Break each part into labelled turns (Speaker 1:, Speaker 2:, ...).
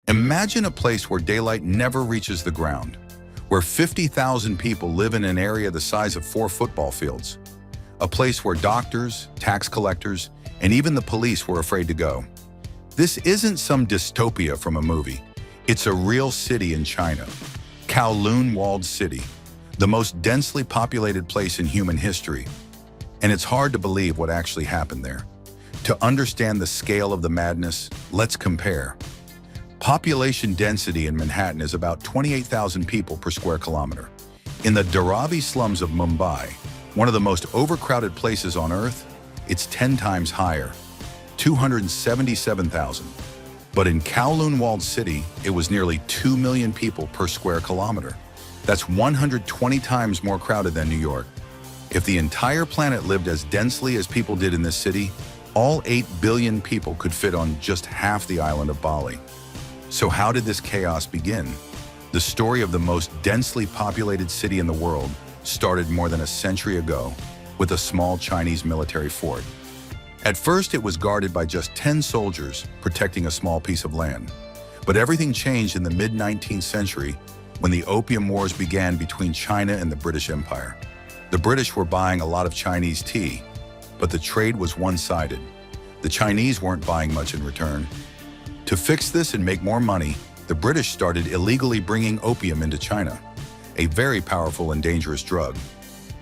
Speaker 1: Imagine a place where daylight never reaches the ground, where 50,000 people live in an area the size of 4 football fields, a place where doctors, tax collectors, and even the police were afraid to go. This isn't some dystopia from a movie. It's a real city in China, Kowloon Walled City, the most densely populated place in human history. And it's hard to believe what actually happened there. To understand the scale of the madness, let's compare. Population density in Manhattan is about 28,000 people per square kilometer. In the Dharavi slums of Mumbai, one of the most overcrowded places on Earth, it's 10 times higher, 277,000. But in Kowloon Walled City, it was nearly 2 million people per square kilometer. That's 120 times more crowded than New York. If the entire planet lived as densely as people did in this city, all 8 billion people could fit on just half the island of Bali. So how did this chaos begin? The story of the most densely populated city in the world started more than a century ago with a small Chinese military fort. At first, it was guarded by just 10 soldiers protecting a small piece of land. But everything changed in the mid-19th century when the Opium Wars began between China and the British Empire. The British were buying a lot of Chinese tea, but the trade was one-sided. The Chinese weren't buying much in return. To fix this and make more money, the British started illegally bringing opium into China, a very powerful and dangerous drug.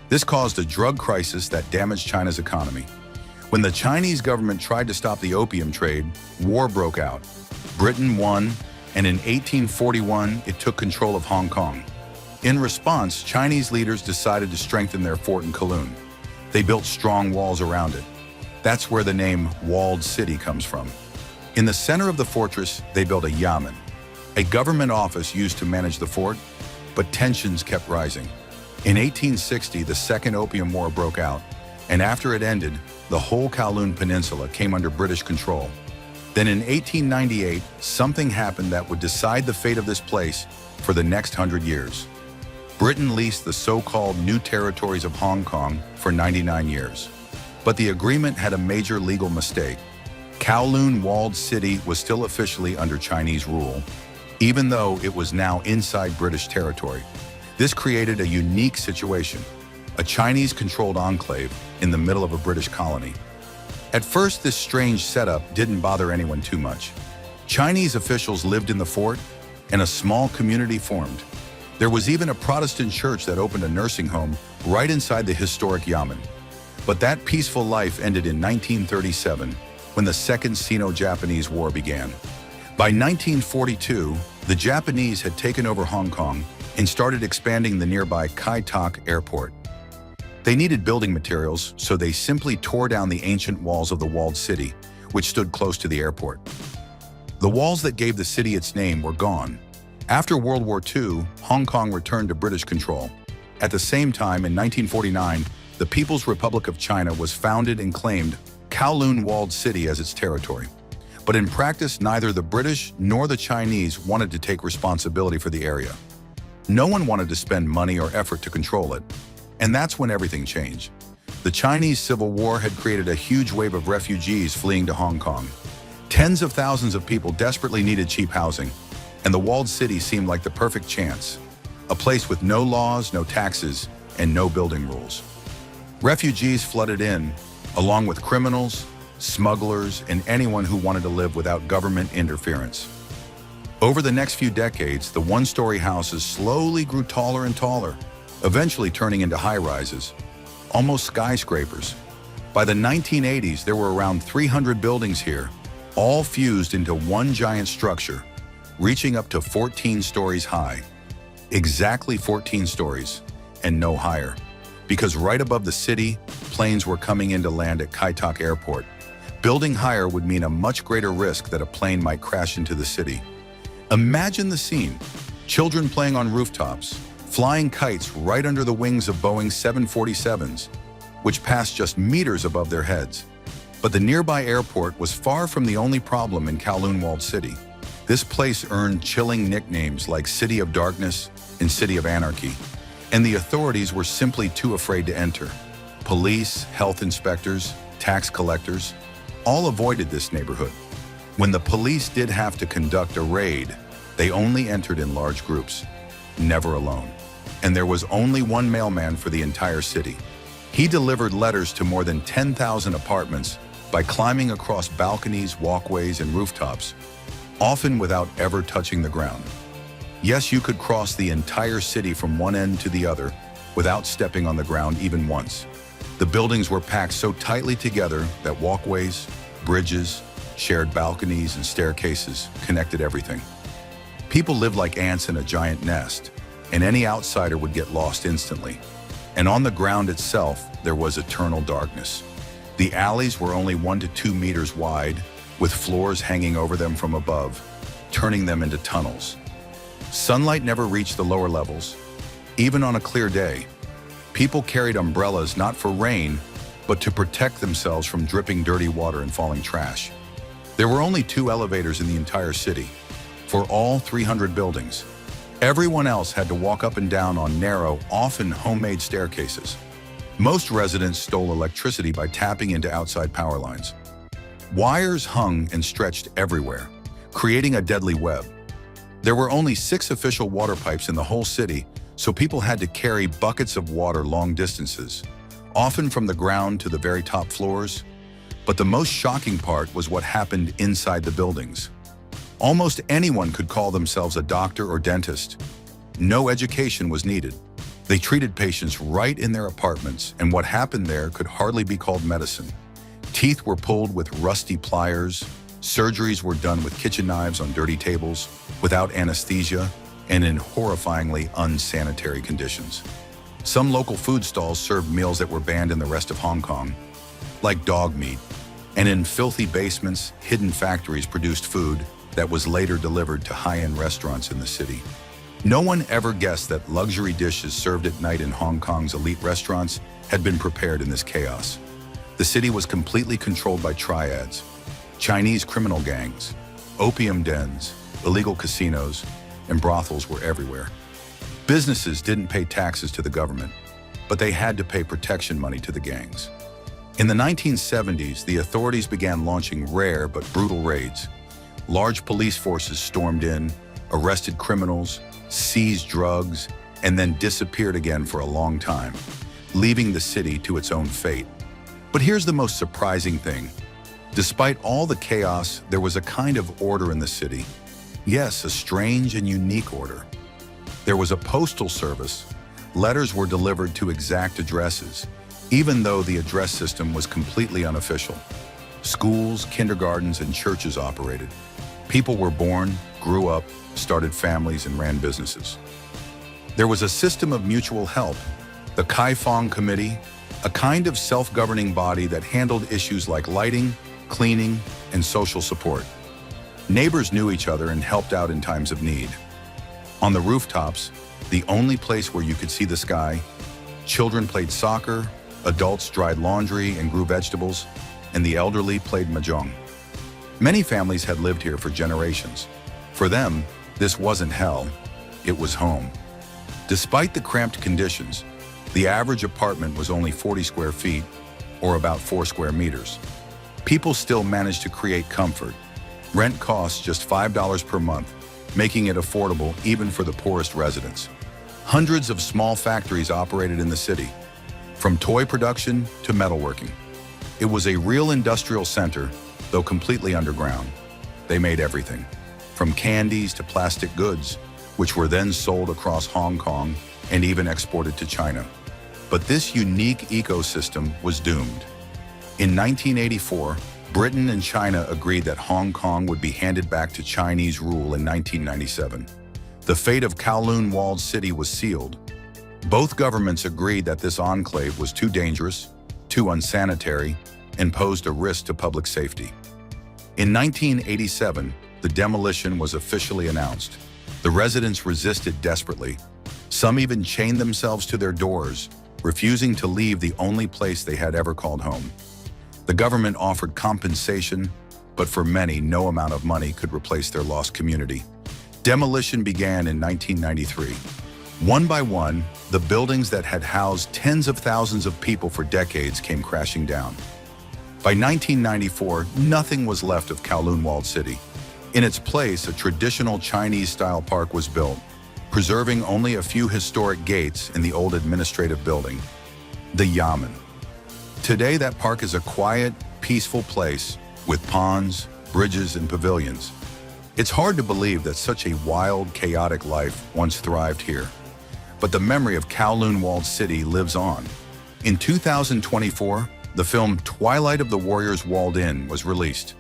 Speaker 1: This caused a drug crisis that damaged China's economy. When the Chinese government tried to stop the opium trade, war broke out. Britain won, and in 1841, it took control of Hong Kong. In response, Chinese leaders decided to strengthen their fort in Kowloon. They built strong walls around it. That's where the name Walled City comes from. In the center of the fortress, they built a yamen, a government office used to manage the fort, but tensions kept rising. In 1860, the Second Opium War broke out, and after it ended, the whole Kowloon Peninsula came under British control. Then in 1898, something happened that would decide the fate of this place for the next 100 years. Britain leased the so-called New Territories of Hong Kong for 99 years. But the agreement had a major legal mistake. Kowloon Walled City was still officially under Chinese rule, even though it was now inside British territory. This created a unique situation, a Chinese-controlled enclave in the middle of a British colony. At first, this strange setup didn't bother anyone too much. Chinese officials lived in the fort, and a small community formed. There was even a Protestant church that opened a nursing home right inside the historic yamen. But that peaceful life ended in 1937, when the Second Sino-Japanese War began. By 1942, the Japanese had taken over Hong Kong and started expanding the nearby Kai Tak airport. They needed building materials, so they simply tore down the ancient walls of the walled city, which stood close to the airport. The walls that gave the city its name were gone. After World War II, Hong Kong returned to British control. At the same time, in 1949, the People's Republic of China was founded and claimed Kowloon Walled City as its territory. But in practice, neither the British nor the Chinese wanted to take responsibility for the area. No one wanted to spend money or effort to control it. And that's when everything changed. The Chinese Civil War had created a huge wave of refugees fleeing to Hong Kong. Tens of thousands of people desperately needed cheap housing, and the walled city seemed like the perfect chance. A place with no laws, no taxes, and no building rules. Refugees flooded in, along with criminals, smugglers, and anyone who wanted to live without government interference. Over the next few decades, the one-story houses slowly grew taller and taller, eventually turning into high-rises, almost skyscrapers. By the 1980s, there were around 300 buildings here, all fused into one giant structure, reaching up to 14 stories high. Exactly 14 stories, and no higher. Because right above the city, planes were coming in to land at Kai Tak Airport. Building higher would mean a much greater risk that a plane might crash into the city. Imagine the scene. Children playing on rooftops, flying kites right under the wings of Boeing 747s, which passed just meters above their heads. But the nearby airport was far from the only problem in Kowloon Walled City. This place earned chilling nicknames like City of Darkness and City of Anarchy, and the authorities were simply too afraid to enter. Police, health inspectors, tax collectors, all avoided this neighborhood. When the police did have to conduct a raid, they only entered in large groups, never alone. And there was only one mailman for the entire city. He delivered letters to more than 10,000 apartments by climbing across balconies, walkways, and rooftops, often without ever touching the ground. Yes, you could cross the entire city from one end to the other without stepping on the ground even once. The buildings were packed so tightly together that walkways, bridges, shared balconies, and staircases connected everything. People lived like ants in a giant nest, and any outsider would get lost instantly. And on the ground itself, there was eternal darkness. The alleys were only 1 to 2 meters wide, with floors hanging over them from above, turning them into tunnels. Sunlight never reached the lower levels. Even on a clear day, people carried umbrellas not for rain, but to protect themselves from dripping dirty water and falling trash. There were only 2 elevators in the entire city, for all 300 buildings. Everyone else had to walk up and down on narrow, often homemade staircases. Most residents stole electricity by tapping into outside power lines. Wires hung and stretched everywhere, creating a deadly web. There were only 6 official water pipes in the whole city, so people had to carry buckets of water long distances, often from the ground to the very top floors. But the most shocking part was what happened inside the buildings. Almost anyone could call themselves a doctor or dentist. No education was needed. They treated patients right in their apartments, and what happened there could hardly be called medicine. Teeth were pulled with rusty pliers, surgeries were done with kitchen knives on dirty tables, without anesthesia, and in horrifyingly unsanitary conditions. Some local food stalls served meals that were banned in the rest of Hong Kong, like dog meat, and in filthy basements, hidden factories produced food that was later delivered to high-end restaurants in the city. No one ever guessed that luxury dishes served at night in Hong Kong's elite restaurants had been prepared in this chaos. The city was completely controlled by triads: Chinese criminal gangs, opium dens, illegal casinos, and brothels were everywhere. Businesses didn't pay taxes to the government, but they had to pay protection money to the gangs. In the 1970s, the authorities began launching rare but brutal raids. Large police forces stormed in, arrested criminals, seized drugs, and then disappeared again for a long time, leaving the city to its own fate. But here's the most surprising thing. Despite all the chaos, there was a kind of order in the city. Yes, a strange and unique order. There was a postal service. Letters were delivered to exact addresses, even though the address system was completely unofficial. Schools, kindergartens, and churches operated. People were born, grew up, started families, and ran businesses. There was a system of mutual help, the Kai Fong Committee, a kind of self-governing body that handled issues like lighting, cleaning, and social support. Neighbors knew each other and helped out in times of need. On the rooftops, the only place where you could see the sky, children played soccer, adults dried laundry and grew vegetables, and the elderly played mahjong. Many families had lived here for generations. For them, this wasn't hell, it was home. Despite the cramped conditions, the average apartment was only 40 square feet, or about 4 square meters. People still managed to create comfort. Rent costs just $5 per month, making it affordable even for the poorest residents. Hundreds of small factories operated in the city, from toy production to metalworking. It was a real industrial center, though completely underground. They made everything, from candies to plastic goods, which were then sold across Hong Kong and even exported to China. But this unique ecosystem was doomed. In 1984, Britain and China agreed that Hong Kong would be handed back to Chinese rule in 1997. The fate of Kowloon Walled City was sealed. Both governments agreed that this enclave was too dangerous, too unsanitary, and posed a risk to public safety. In 1987, the demolition was officially announced. The residents resisted desperately. Some even chained themselves to their doors, refusing to leave the only place they had ever called home. The government offered compensation, but for many, no amount of money could replace their lost community. Demolition began in 1993. One by one, the buildings that had housed tens of thousands of people for decades came crashing down. By 1994, nothing was left of Kowloon Walled City. In its place, a traditional Chinese-style park was built, preserving only a few historic gates in the old administrative building, the Yamen. Today, that park is a quiet, peaceful place with ponds, bridges, and pavilions. It's hard to believe that such a wild, chaotic life once thrived here. But the memory of Kowloon Walled City lives on. In 2024, the film Twilight of the Warriors Walled In was released.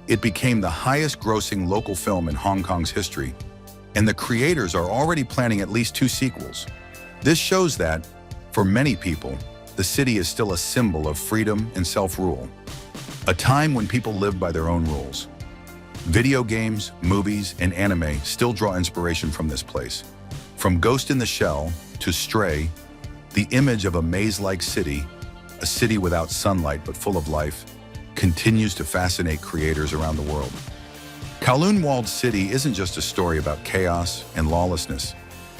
Speaker 1: It became the highest-grossing local film in Hong Kong's history, and the creators are already planning at least 2 sequels. This shows that, for many people, the city is still a symbol of freedom and self-rule, a time when people live by their own rules. Video games, movies, and anime still draw inspiration from this place. From Ghost in the Shell to Stray, the image of a maze-like city, a city without sunlight but full of life, continues to fascinate creators around the world. Kowloon Walled City isn't just a story about chaos and lawlessness.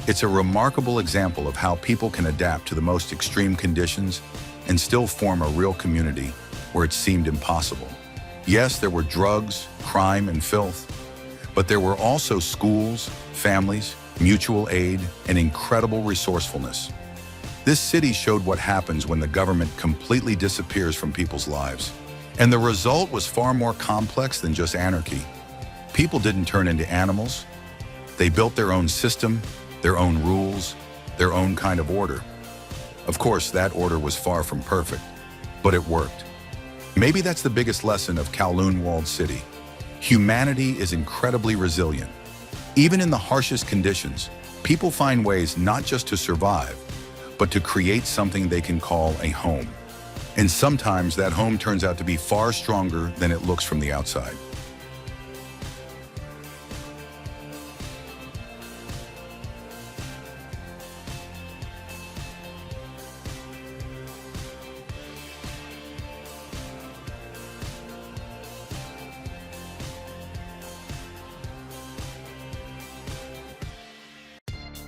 Speaker 1: It's a remarkable example of how people can adapt to the most extreme conditions and still form a real community where it seemed impossible. Yes, there were drugs, crime, and filth, but there were also schools, families, mutual aid, and incredible resourcefulness. This city showed what happens when the government completely disappears from people's lives. And the result was far more complex than just anarchy. People didn't turn into animals. They built their own system, their own rules, their own kind of order. Of course, that order was far from perfect, but it worked. Maybe that's the biggest lesson of Kowloon Walled City. Humanity is incredibly resilient. Even in the harshest conditions, people find ways not just to survive, but to create something they can call a home. And sometimes that home turns out to be far stronger than it looks from the outside.